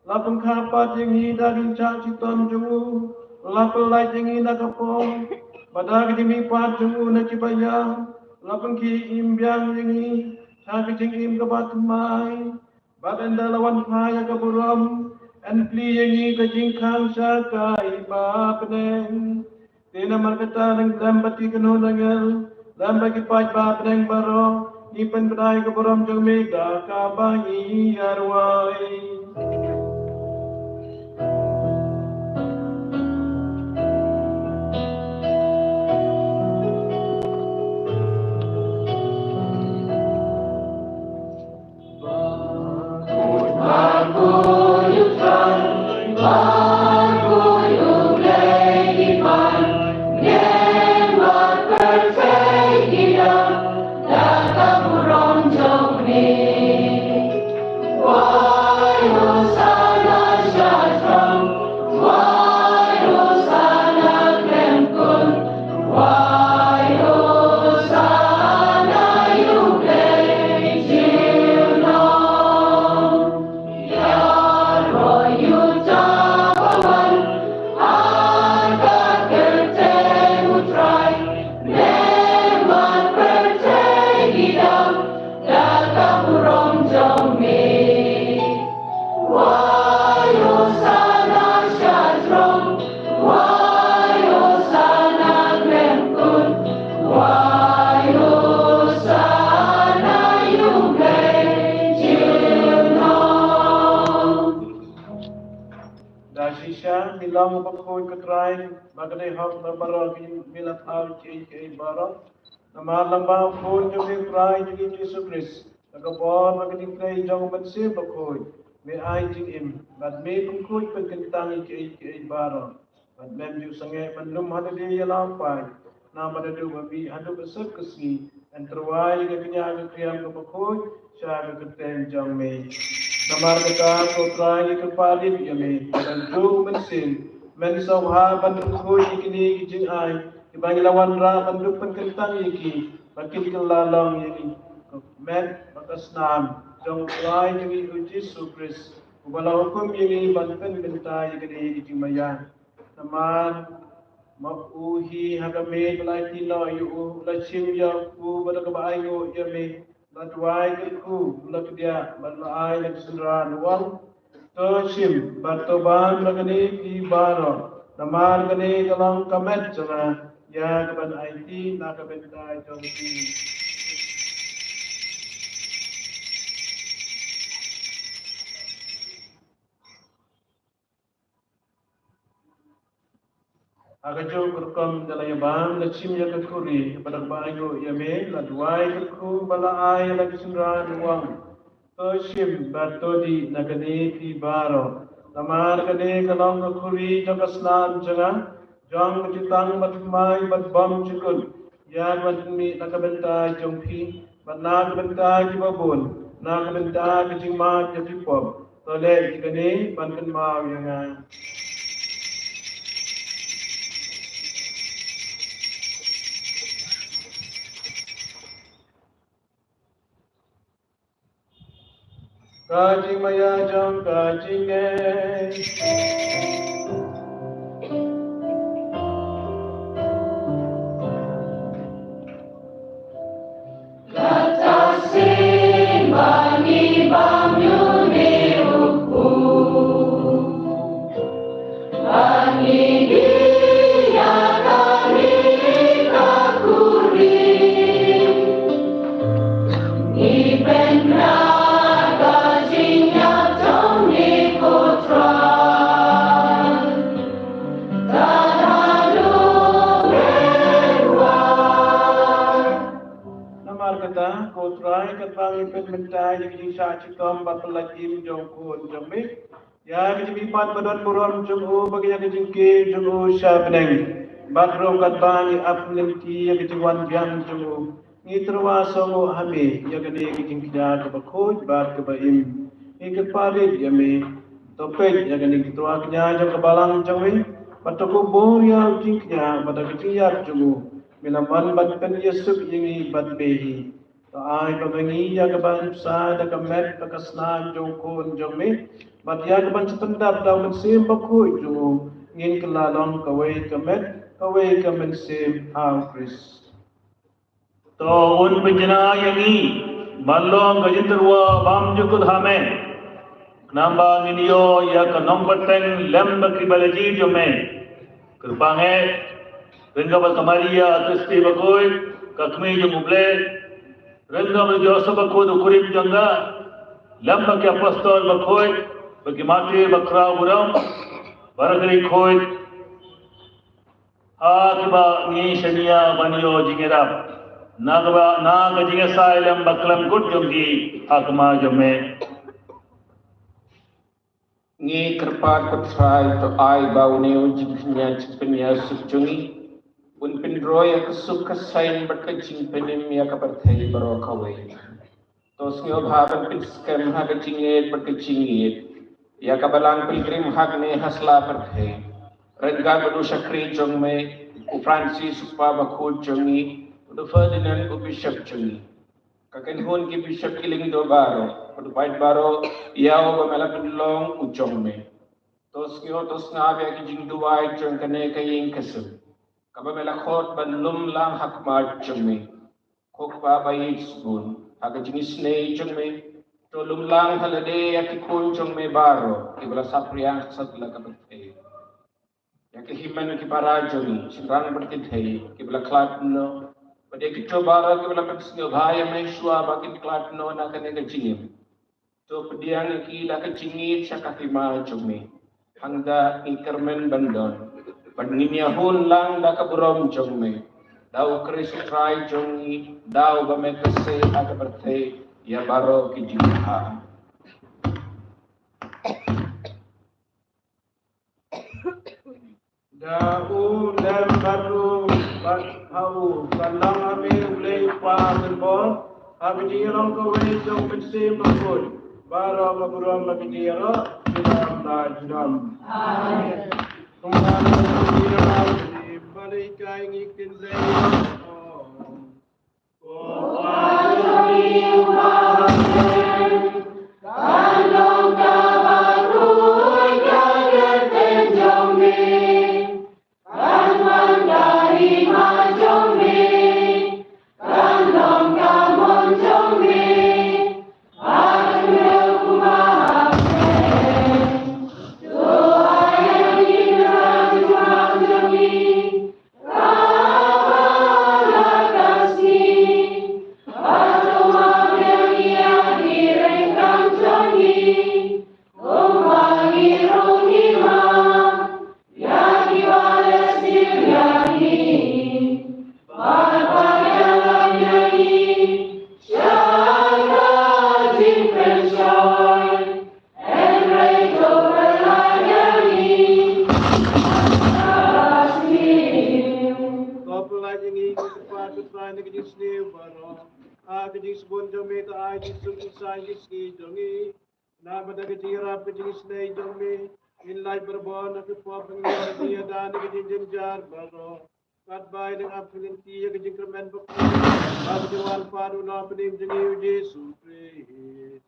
lapang kapat jengi dari cak citon jongu lapang lai jengi nak kepong pada kajing pat jongu na cipaya lapang ki imbiang jengi cak kajing im kebat mai badan dalawan paya keburam and pli jengi kajing kang sakai bapeneng Tina markata ng lambati kanunangal, lambaki paj bapeneng baro, ipan benay keburam jong mega kabangi arwai. Dasisha bilang bakoi ketrai bagai hak berbara bila tahu cai bara nama lamba pun jadi trai jadi Yesus Kristus agaknya bagai trai jauh bersih bakoi me ai jim bad me bakoi penkentang cai bara bad mem ju sangai mandum hada dia lampai nama dadu babi hadu besar kesi antarwai gaknya kriam bakoi syaga keteng jauh me Namar kata kotrai kepalit yami dan tu mensin mensauha bantu koi kini kijing ai dibangi lawan ra bantu penkentang yiki bakil kelalong yiki men bakas nam jong lai yiki Yesus Kristus ubala hukum yiki banten kentai yiki kijing maya namar mapuhi hagame belai tino yu lachim ya ku pada kebayo yami Latwai kelku lak dia balai lak sundra nuang to shim batoban lagani di baro namar gani galang kamet jana ya kaban IT na kabenta jongti Agajo kurkom dalay bang lachim ya kakuri pada bayo yame ladwai kelku balai lak sundra nuang to shim batodi nagani di baro namar gani galang kakuri jogaslam janga jong jitang batmai batbam chukul ya batmi nakabenta jongpi batna kabenta jibabun nakabenta kijingma japipop tole jigani bankan mau yang Kajing maya jong kajing Namar kata kotrai katang ipet mentai yang sa cikom bapalajim jong kun jong mi ya kiji pat badon buron jong u bagi yang kiji jong u sa peneng bakro katang apnen ki yang kiji wan jam jong u ngitrwa songo hami ya kini kiji kija ke bakoj bar ke baim ikut parit ya mi topek ya kini kitwa kija jong kebalang jong mi patoko bor ya kiji kija pada kiji ya jong u Minaman batkan Yesuk ini bat behi. Taai pabangi ya kaban sa da kamet pakasnan jongkon jongme. Bat ya kaban setendap daw mensim bakuy jongo. Ngin kelalong kawai kamet kawai kamen sim Chris. तो उन पिजना यंगी मल्लों गजिंदरवा बाम जुकुद हमें नंबा नियो या का नंबर 10 लंब की बलजी जो में कृपा है Rengga Kamaria Kristi Bakoy Kakmi jo muble Rengga Joseph Bakoy Ukurim Janga Lamba ke Apostol Bakoy bagi mati bakra buram Barakari Koy Akiba ni Shania Banyo Jingerap Nagba Naga Jingesa Ilam Baklam Good Jongi Akma Jome Ni kerpat petrai to ai bau neu jingnya cipenya sujungi un pinroy kesuk kesain berkecing penim ya kaperthai baro kawai tos ngio bhaban pin scam ha kecingit berkecingit ya kabalang pilgrim hak ne hasla perthai rengga bedu sakri jong me u Francis pa bakhu jongi u Ferdinand u bishop jongi kaken hon ki bishop kiling do baro u bait baro yao ba mela pinlong u jong me tos ngio tos na ya ki jing duwai jong kane kaying kesuk Kaba melakot ban lum lang hakmar jengme, kok pa bayi subun, aga jenis ne jengme, to lum lang halade yakikun jengme baro, ibala sapriang satla kabate. Yakihiman kipara jengi, sinrang berkithai, ibala klatno, pada kito baro ibala petsnyo bhaya me shua bakin klatno na kane kajingim. To pediang iki la kajingit sa kahima jengme, hangda ikermen bandon. Pagninya hun lang da kaburom jongme daw Kristo try jongi daw bamekase aga berte ya baro kijingha Dau dan baru hau kalang ame ulay pa terbon abijirong kawai jong pensim bakul baro kaburom abijiro silam najam amen balik kain ikin Yesus Kristus.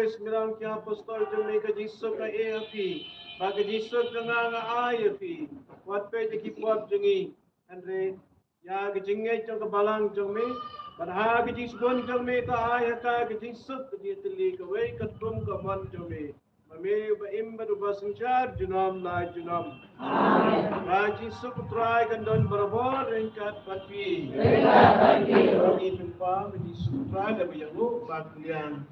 Boris mirang kia apostol jemi ke Jisu ke api bagi Jisu tengah ngai api wat pe de kipuap jengi andre ya ke jengge jong ke balang jemi padha ke Jisu bon jemi ka ai ka ke Jisu ke dia teli ke wei ke tum ke man jemi mame ba imba du basengjar junam na junam amen ba Jisu putrai kan don barabor ringkat pati ini tempat Jisu putrai da biyangu ba kulian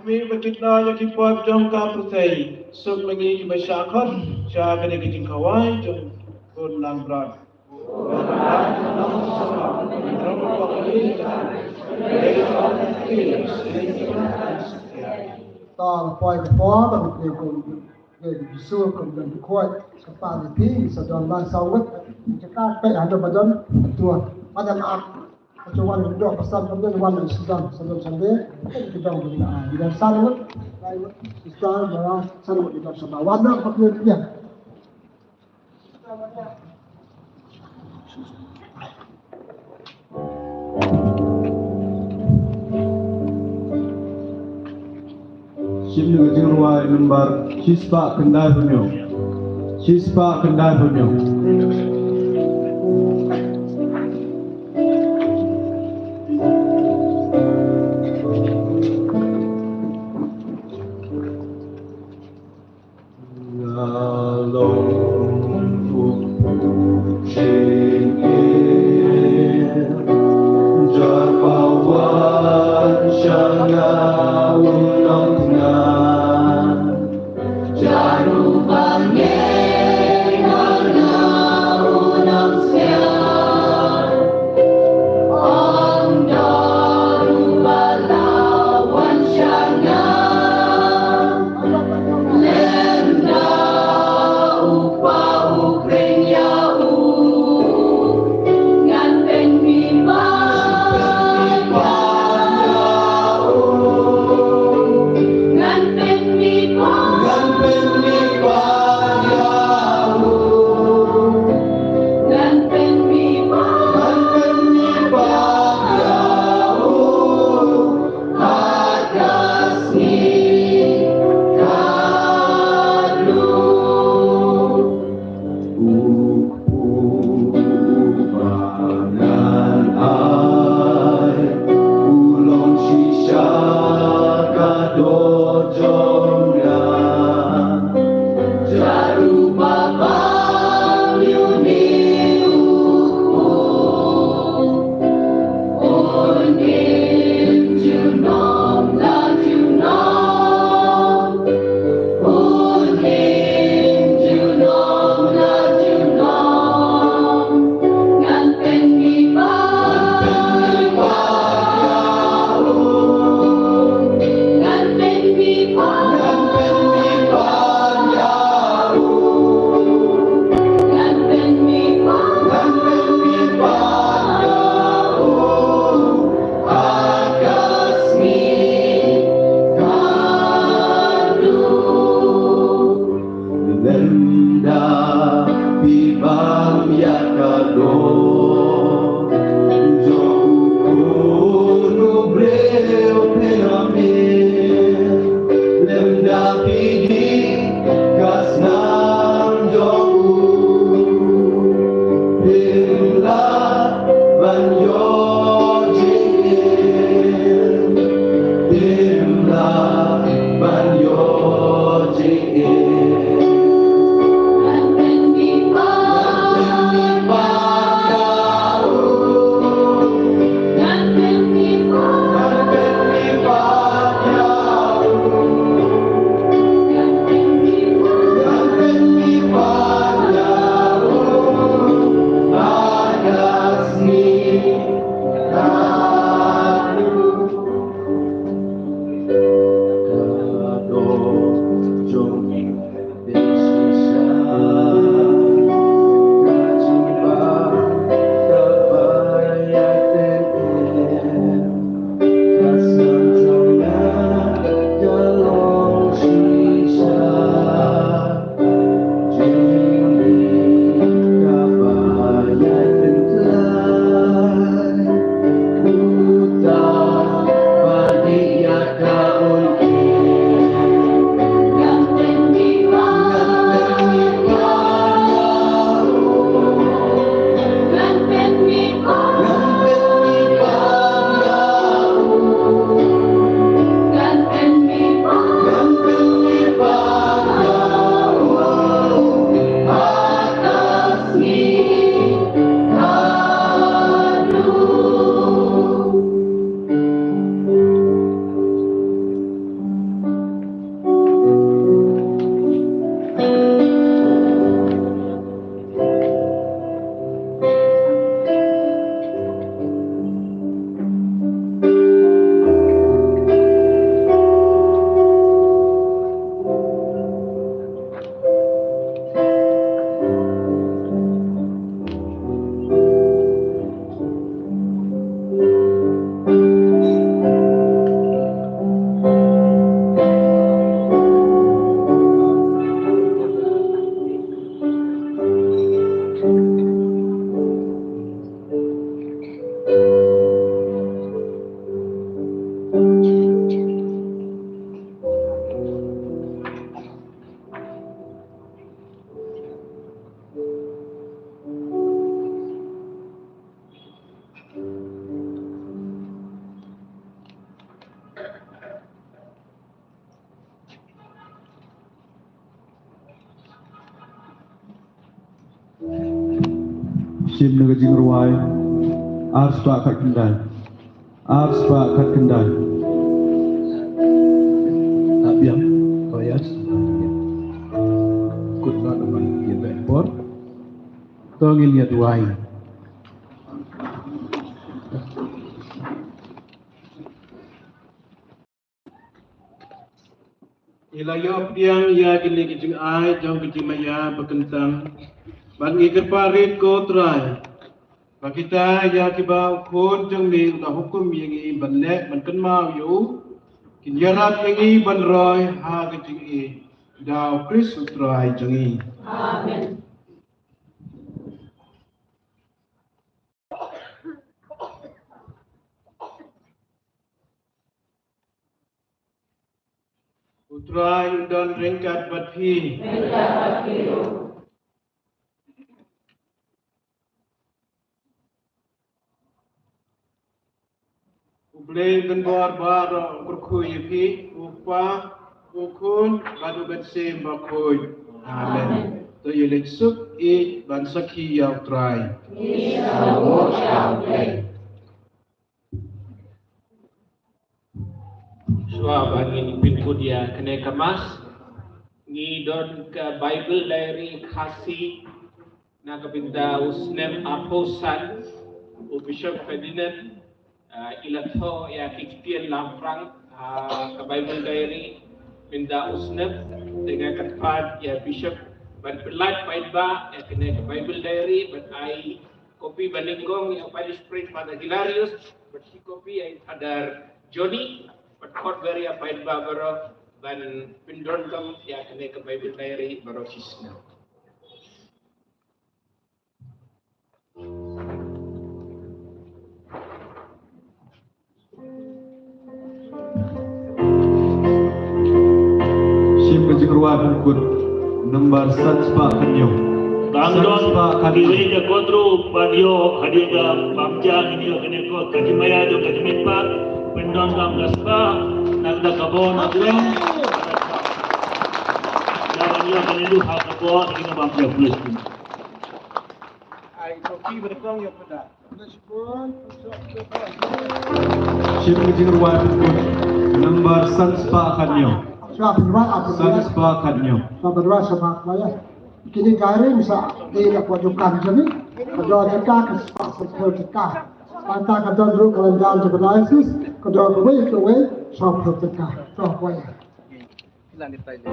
Akmi berkitna yang kipuap jom ka pertai sub mengi masyarakat syah kena kijing kawai jom kun lang berat. Ta poi po ba ke ko ke su ko dan ko sa pa ni pi sa don ban sa wet ke ka pe ada badan tua ada maaf Cuman dua pesan kemudian warna sedang sambil kita berdoa. Dan salut, kita berdoa salut kita semua. Warna kemudian dia. Sini jirwai lembar Cispa Kendai Bunyo. Cispa Kendai Bunyo. Jaru bangye, Shim naga jing ruai. Ars pak kat kendai. Ars pak kat kendai. Abiam, koyas. Kutla naman dia backboard. Tongil niya duai. Ilayop yang ia gini kijing ai jauh kijing maya berkentang. Bagi kerparit ko try. Bakita ya kiba kon jang mi na hukum yang i banle bankan mau yu. Kinyarat yang i banroy ha kijing i. Daw Chris utray jang i. Amen. Utray dan ringkat bathi. Ublay dan bar berkuy pi upa ukun badu betse bakuy. Amen. To yelik suk I bansaki ya utray. Suah bangin pintu dia kena kemas ngidon ke Bible diary khasi na kapinda usnem aposan u Bishop Ferdinand ilatho ya kiktian lamprang ke Bible diary pinda usnem dengan katpad ya Bishop ban pelat paidba ya kena ke Bible diary ban ai kopi baningong yang pada spring pada Hilarius bersih kopi yang ada Johnny Kot beri apa itu baru ban pindon kam ya kene ke Bible diary baru sisna. Shim kajing ruai bungkut. Nomor Satspa Kanyo. Bangdon kiri ke kodru padio hadiah bangja ini kene ko kajimaya do kajimitpa. Pendon kam gaspa nagda kabon adren jalan yo kanilu ha kabon ini bangja plus Ai kopi berkong ya pada. Shim kajing ruai bungkut. Nomor Satspa Kanyo. Siapa yang buat? Satspa Kanyo. Siapa yang buat sama saya? Kini kari bisa tidak wajukan jadi. Kedua kita kesepakatan kita. Pantang kadang dulu kalau jalan sebenarnya kadang kewe soal kita soal kue. Hilang di Thailand.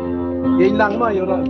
Ya hilang mah ya orang.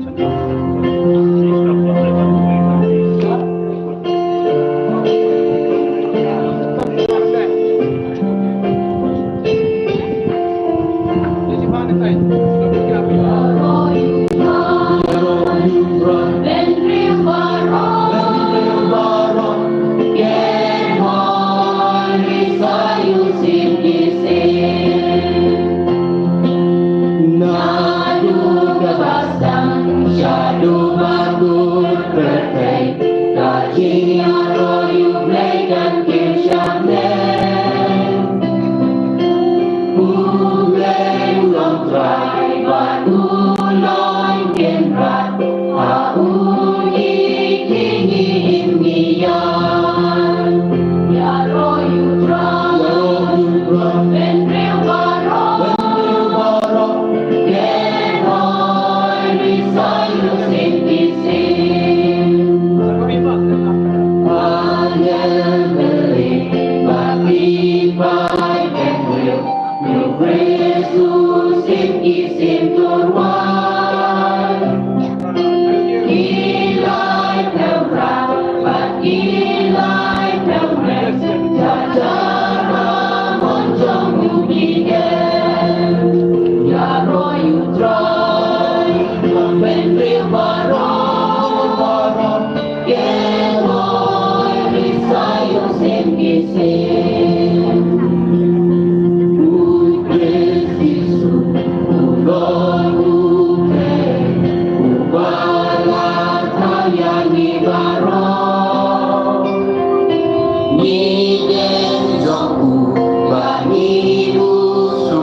Ni den jong u ba ni bu su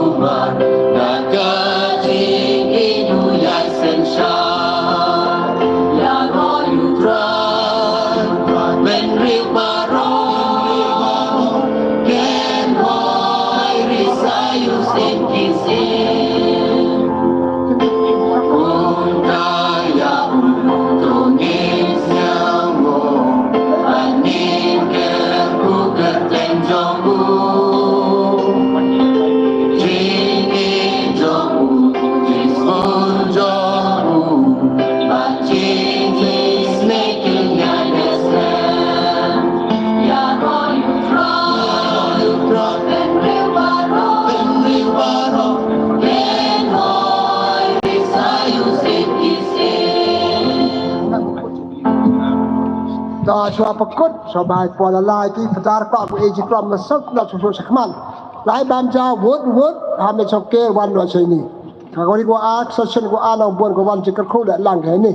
Da shua pakut so bai pola lai ki fatar pa ku eji kram masak na su sakman lai bam ja wood ha me chokke wan lo chei ni ka ko ko a session ko a long bon ko wan chikar khu la lang he ni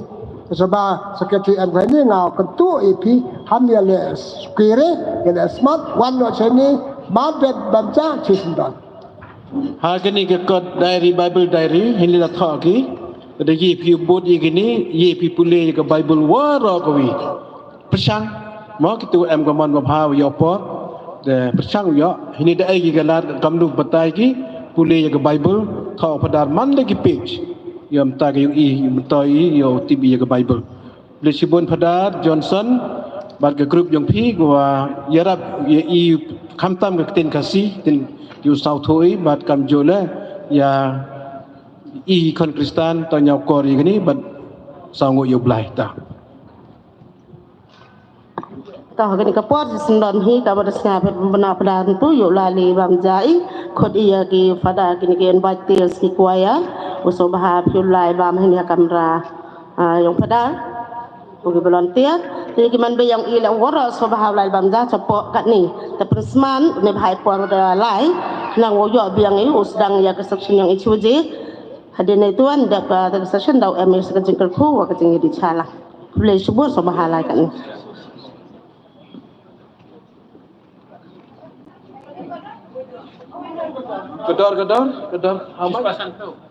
so ba secretary and ni nga ka tu ep ham ya le skire ya smart wan lo chei ni ba bet bam ja chisin dan Hakani ke kod diary Bible diary hindi la thaki de ye pi bod ye gini ye pi pule ke Bible wara ko wi persang mo kitu em ko mon ma yo po de persang yo ini da ai ke lar kamdu batai ki pule ke Bible tho padar man le ki page yom ta ke i toi yo tibi ke Bible Lisbon padar Johnson bat ke group yang pi gua yarap ye i khamtam ke tin kasi tin yu sau thoi bat kam jole ya i kon kristan to nyau kor yi ni bat sango yo blai ta ta gani ka pot sindon hi ka bar sna bana pada tu yo lali bam jai khod iya ki fada kini ken batte si kuaya uso bah pyu lai bam hin ya kamera yang pada ugi volunteer jadi kiman be yang ila wara so bah lai bam ja cepo kat ni ta prisman ne bhai por da lai nang wo yo biang i usdang ya ke section yang ichuje hadene tuan da ka section dau ms ka jingkar khu wa ka jingi di chala boleh sebut so bah lai kat ni Gedor. How much?